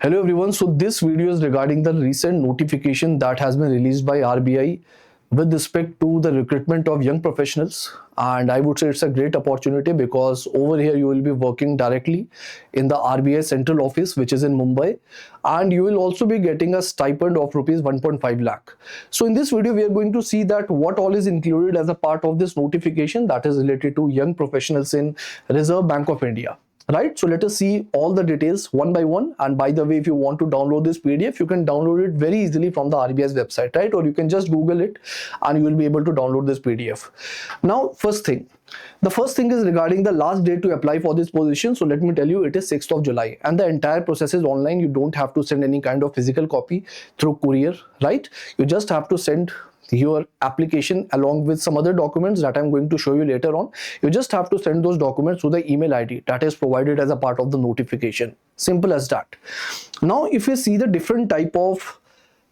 Hello everyone. So this video is regarding the recent notification that has been released by RBI with respect to the recruitment of young professionals, and I would say it's a great opportunity because over here you will be working directly in the RBI central office which is in Mumbai, and you will also be getting a stipend of rupees 1.5 lakh. So in this video we are going to see that what all is included as a part of this notification that is related to young professionals in Reserve Bank of India. Right, so let us see all the details one by one. And by the way, if you want to download this PDF, you can download it very easily from the RBI's website, right? Or you can just Google it and you will be able to download this PDF. Now, the first thing is regarding the last date to apply for this position. So let me tell you, it is 6th of July and the entire process is online. You don't have to send any kind of physical copy through courier, right? You just have to send your application along with some other documents that I'm going to show you later on. You just have to send those documents to the email ID that is provided as a part of the notification. Simple as that. Now, if you see the different type of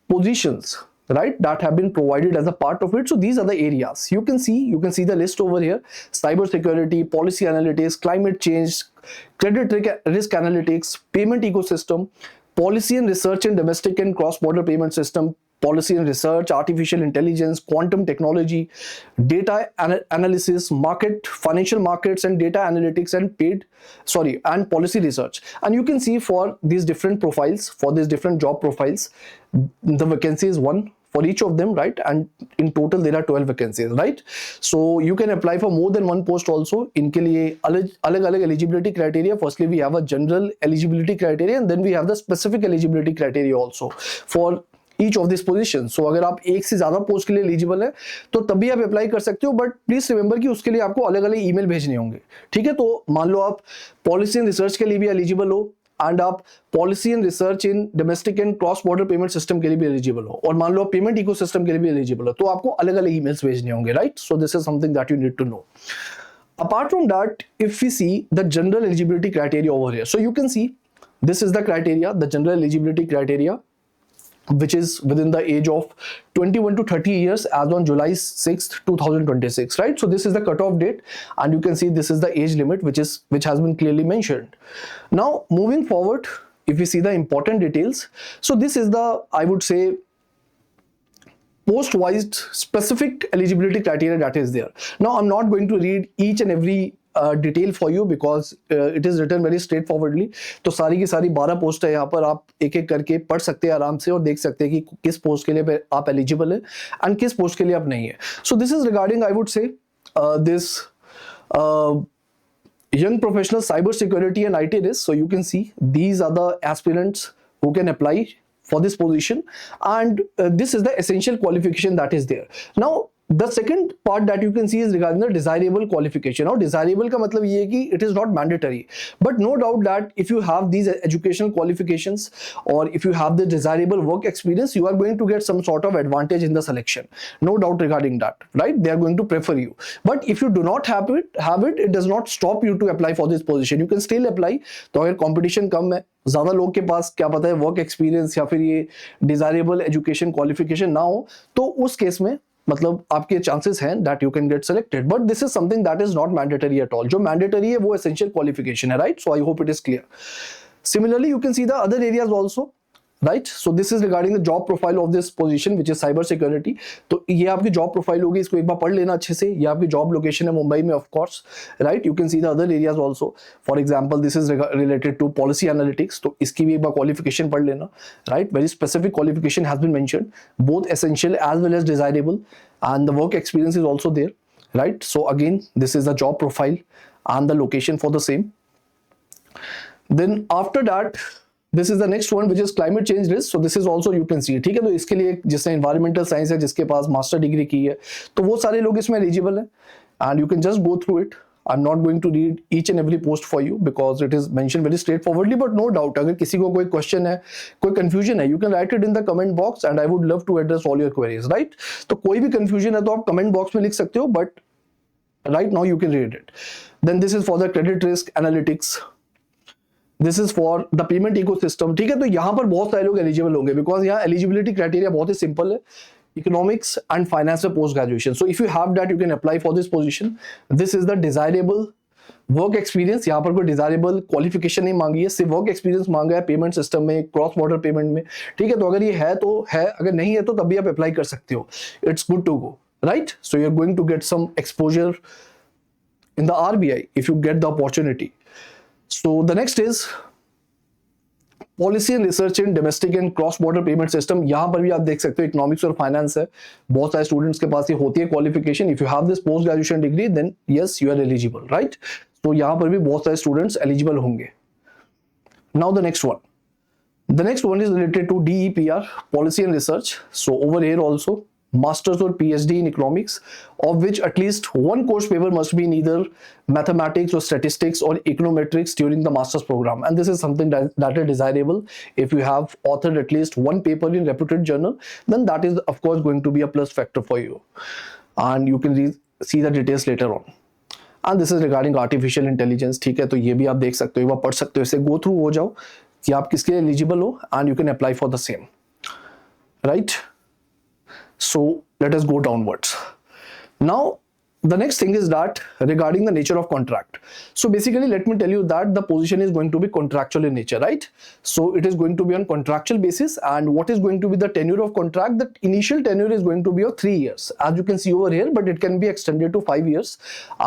positions, right, that have been provided as a part of it. So these are the areas. You can see the list over here: cyber security, policy analytics, climate change, credit risk analytics, payment ecosystem, policy and research in domestic and cross-border payment system, policy and research, artificial intelligence, quantum technology, data analysis, financial markets and data analytics, and policy research. And you can see for these different profiles, for these different job profiles, the vacancy is one for each of them, right? And in total there are 12 vacancies, right? So you can apply for more than one post also. इनके लिए अलग-अलग eligibility criteria. Firstly, we have a general eligibility criteria and then we have the specific eligibility criteria also for each of these positions. So अगर आप एक से ज्यादा post के लिए एलिजिबल है तो तभी आप अप्लाई कर सकते हो, बट प्लीज रिमेंबर कि उसके लिए आपको अलग अलग ईमेल भेजने होंगे, ठीक है? तो मान लो आप पॉलिसी एंड रिसर्च के लिए भी एलिजिबल हो एंड आप policy and research in domestic and cross border payment system के लिए भी एलिजिबल हो, और मान लो आप पेमेंट इकोसिस्टम के लिए भी एलिजिबल हो, तो आपको अलग अलग ईमेल्स भेजने होंगे, right? So this is something that you need to know. Apart from that, if we see the general eligibility criteria over here, so you can see this is the criteria, the general eligibility criteria, which is within the age of 21 to 30 years as on July 6th, 2026, right? So this is the cutoff date and you can see this is the age limit which has been clearly mentioned. Now moving forward, if we see the important details, so this is the, I would say, post-wise specific eligibility criteria that is there. Now I'm not going to read each and every detail for you because it is written very straightforwardly. तो सारी की सारी 12 post है यहाँ पर, आप एक एक करके पढ़ सकते हैं आराम से और देख सकते हैं कि किस पोस्ट के लिए आप एलिजिबल है एंड किस पोस्ट के लिए आप नहीं है. सो this is regarding, I would से, this young professional cyber security and IT risk. So you can see these are the aspirants who can apply for this position, and this is the essential qualification that is there. Now the second part that you can see is regarding the desirable qualification. Now desirable का मतलब ये है कि it is not mandatory, but no doubt that if you have these educational qualifications or if you have the desirable work experience, you are going to get some sort of advantage in the selection. No doubt regarding that, right? They are going to prefer you. But if you do not have it does not stop you to apply for this position. You can still apply. तो अगर competition कम है, ज्यादा लोग के पास क्या पता है work experience या फिर ये डिजायरेबल एजुकेशन क्वालिफिकेशन ना हो, तो उस केस में मतलब आपके चांसेस हैं that you can get selected. But this is something that is not mandatory at all. जो मैंडेटरी है वो एसेंशियल क्वालिफिकेशन है, right? So I hope it is clear. Similarly you can see the other areas also, right? So this is regarding the job profile of this position which is cyber security. तो ये आपकी job profile होगी, इसको एक बार पढ़ लेना अच्छे से. ये आपकी जॉब लोकेशन है मुंबई में, of course, right? You can see the other areas also. For example this is related to policy analytics, तो इसकी भी एक बार क्वालिफिकेशन पढ़ लेना, right? Very specific qualification has been mentioned, both essential as well as desirable, and the work experience is also there, right? So again, this is the job profile and the location for the same. Then after that, this is the next one which is climate change risk. So this is also you can see, ठीक है? तो इसके लिए जिसने environmental science है, जिसके पास master degree की है, तो वो सारे लोग इसमें एलिजिबल है and you can just go through it. I'm not going to read each and every post for you because it is mentioned very straightforwardly, but no doubt अगर किसी को कोई question है, कोई confusion है, you can write it in the comment box and I would love to address all your queries, right? तो कोई भी confusion है तो आप comment box में लिख सकते हो, but right now you can read it. Then this is for the credit risk analytics. This is for the payment ecosystem, ठीक है? तो यहाँ पर बहुत सारे लोग एलिजिबल होंगे बिकॉज यहाँ एलिजिबिलिटी क्राइटेरिया बहुत ही सिंपल है. Economics and finance post graduation. So if you have that, you can apply for this position. This is the desirable work experience, यहाँ पर कोई डिजायरेबल क्वालिफिकेशन नहीं मांगी है, सिर्फ वर्क एक्सपीरियंस मांगा है पेमेंट सिस्टम में, क्रॉस बॉर्डर पेमेंट में, ठीक है। तो अगर ये है तो है, अगर नहीं है तो तब भी आप अप्लाई कर सकते हो, it's good to go, right. So you are going to get some exposure in the RBI if you get the opportunity. So the next is policy and research in domestic and cross border payment system. यहाँ पर भी आप देख सकते हो economics और finance है, बहुत सारे स्टूडेंट्स के पास ये होती है qualification. If you have this post graduation degree then yes you are eligible, right. तो यहाँ पर भी बहुत सारे स्टूडेंट्स एलिजिबल होंगे। Now the next one, the next one is related to DEPR, policy and research. So over here also masters or PhD in economics, of which at least one course paper must be in either mathematics or statistics or econometrics during the master's program, and this is something that is desirable. If you have authored at least one paper in reputed journal, then that is of course going to be a plus factor for you, and you can see the details later on. And this is regarding artificial intelligence, ठीक है। तो ये भी आप देख सकते हो, एक बार पढ़ सकते हो, इसे गो थ्रू हो जाओ कि आप किसके लिए एलिजिबल हो, and you can apply for the same, right. So let us go downwards. Now the next thing is that regarding the nature of contract. So basically let me tell you that the position is going to be contractual in nature, right? So it is going to be on contractual basis, and what is going to be the tenure of contract? The initial tenure is going to be of 3 years, as you can see over here, but it can be extended to 5 years,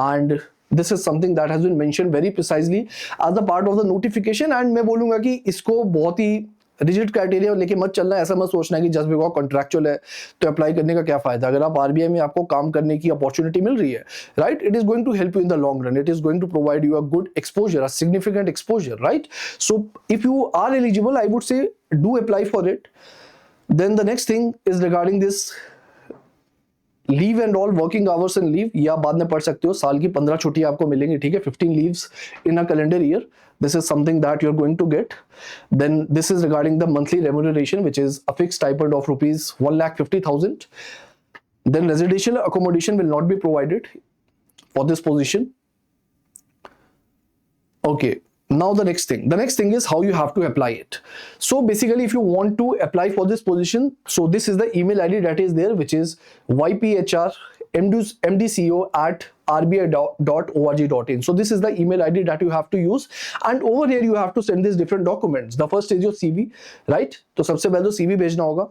and this is something that has been mentioned very precisely as a part of the notification. And मैं बोलूँगा कि इसको बहुत ही rigid criteria लेके मत चलना है, ऐसा मत सोचना है कि जस्ट बिकॉज कॉन्ट्रैक्चुअल है तो अप्लाई करने का क्या फायदा। अगर आप आरबीआई में आपको काम करने की अपॉर्चुनिटी मिल रही है, right, it is going to help you in the long run, it is going to provide you a good exposure, a significant exposure, right. So if you are eligible I would say do apply for it. Then the next thing is regarding this leave and all, working hours and leave, ये आप बाद में पढ़ सकते हो, साल की 15 छुट्टी आपको मिलेंगी, ठीक है, 15 leaves in a calendar year. This is something that you're going to get. Then this is regarding the monthly remuneration, which is a fixed stipend of rupees 1,50,000. Then residential accommodation will not be provided for this position. Okay. Now the next thing is how you have to apply it. So basically if you want to apply for this position, so this is the email ID that is there, which is yphr@rbi.org.in. So this is the email ID that you have to use, and over here you have to send these different documents. The first is your CV, right? तो सबसे पहले तो CV भेजना होगा,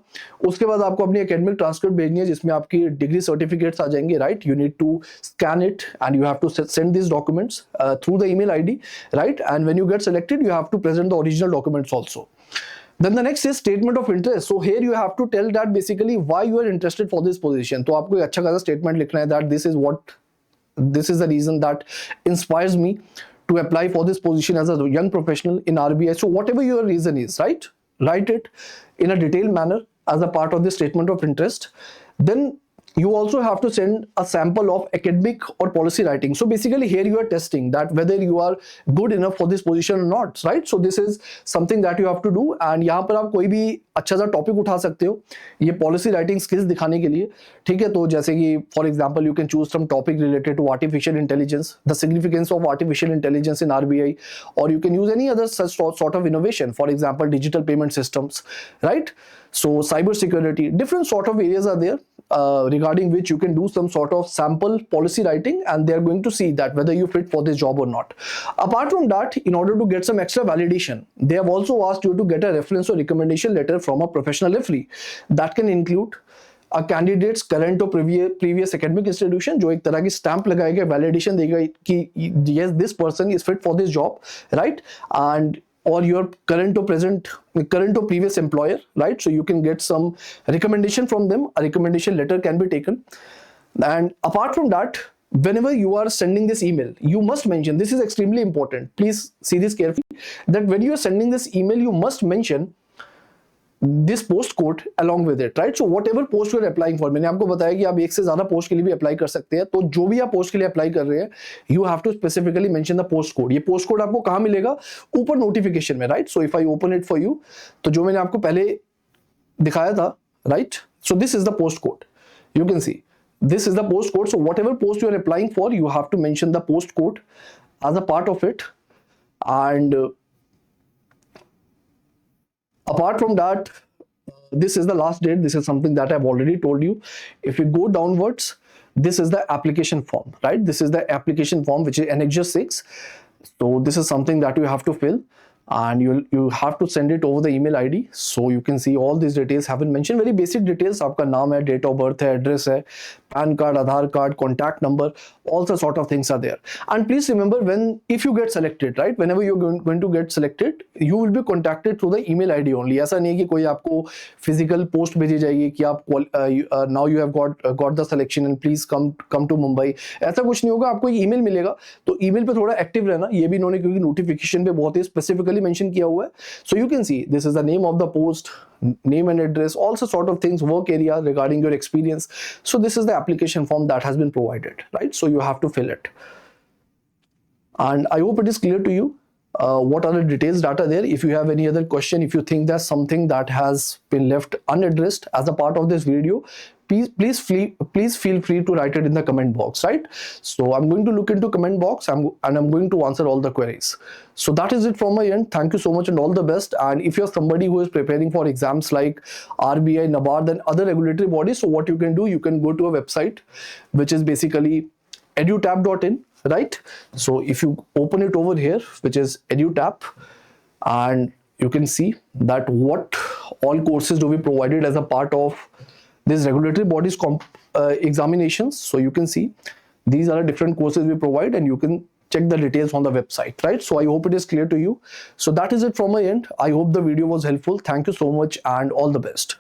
उसके बाद आपको अपनी एकेडमिक ट्रांसक्रिप्ट भेजनी है जिसमें आपकी डिग्री सर्टिफिकेट्स आ जाएंगे, right? You need to scan it and you have to send these documents through the email ID, right? And when you get selected, you have to present the original documents also. Then the next is statement of interest. So here you have to tell that basically why you are interested for this position. तो आपको एक अच्छा खासा statement लिखना है that this is the reason that inspires me to apply for this position as a young professional in RBI. So whatever your reason is, right? Write it in a detailed manner as a part of the statement of interest. Then you also have to send a sample of academic or policy writing. So basically here you are testing that whether you are good enough for this position or not, right? So this is something that you have to do, and यहाँ पर आप कोई भी अच्छा सा topic उठा सकते हो ये पॉलिसी राइटिंग स्किल्स दिखाने के लिए, ठीक है? तो जैसे कि for example you can choose some topic related to artificial intelligence, the significance of artificial intelligence in RBI, और you can use any other such sort of innovation, for example digital payment systems, right? So cyber security, different sort of areas are there regarding which you can do some sort of sample policy writing, and they are going to see that whether you fit for this job or not. Apart from that, in order to get some extra validation, they have also asked you to get a reference or recommendation letter from a professional referee. That can include a candidate's current or previous academic institution, जो एक तरह की stamp लगाएगा, validation देगा कि yes this person is fit for this job, right? And or your current or previous employer, right? So you can get some recommendation from them, a recommendation letter can be taken. And apart from that, whenever you are sending this email, you must mention, this is extremely important, please see this carefully, that when you are sending this email you must mention this post code along with it, right? So whatever post you are applying for, मैंने आपको बताया कि आप एक से ज्यादा post के लिए भी अप्लाई कर सकते हैं, तो जो भी आप पोस्ट के लिए अप्लाई कर रहे हैं you have to specifically mention the post code. ये पोस्ट कोड आपको कहाँ मिलेगा? ऊपर नोटिफिकेशन में, right? So if I open it for you, तो जो मैंने आपको पहले दिखाया था, right? So this is the post code, you can C this is the post code. So whatever post you are applying for, you have to mention the post code as a part of it. And apart from that, this is the last date. This is something that I've already told you. If you go downwards, this is the application form, right? This is the application form, which is Annexure 6. So this is something that you have to fill, and you have to send it over the email ID. So you can see all these details have been mentioned, very basic details. आपका नाम है, date of birth है, address है, PAN card, Aadhaar card, contact number, all the sort of things are there. And please remember, if you get selected, right, whenever you're going to get selected, you will be contacted through the email ID only. ऐसा नहीं कि कोई आपको physical post भेजी जाएगी कि आप now you have got the selection and please come to Mumbai. ऐसा कुछ नहीं होगा, आपको एक email मिलेगा. तो email पे थोड़ा active रहना, ये भी इन्होंने क्योंकि notification पे बहुत ही specifically mention किया हुआ है. So you can see this is the name of the post, name and address, also sort of things, work area regarding your experience. So this is the application form that has been provided, right? So you have to fill it, and I hope it is clear to you what are the details that are there. If you have any other question, if you think there's something that has been left unaddressed as a part of this video, please feel free to write it in the comment box, right? So I'm going to look into comment box and I'm going to answer all the queries. So that is it from my end. Thank you so much and all the best. And if you're somebody who is preparing for exams like RBI, NABARD and other regulatory bodies, so what you can do, you can go to a website which is basically edutab.in, right? So if you open it over here, which is edutab, and you can see that what all courses do we provided as a part of this regulatory bodies examinations. So you can see these are the different courses we provide, and you can check the details on the website, right? So I hope it is clear to you. So that is it from my end. I hope the video was helpful. Thank you so much and all the best.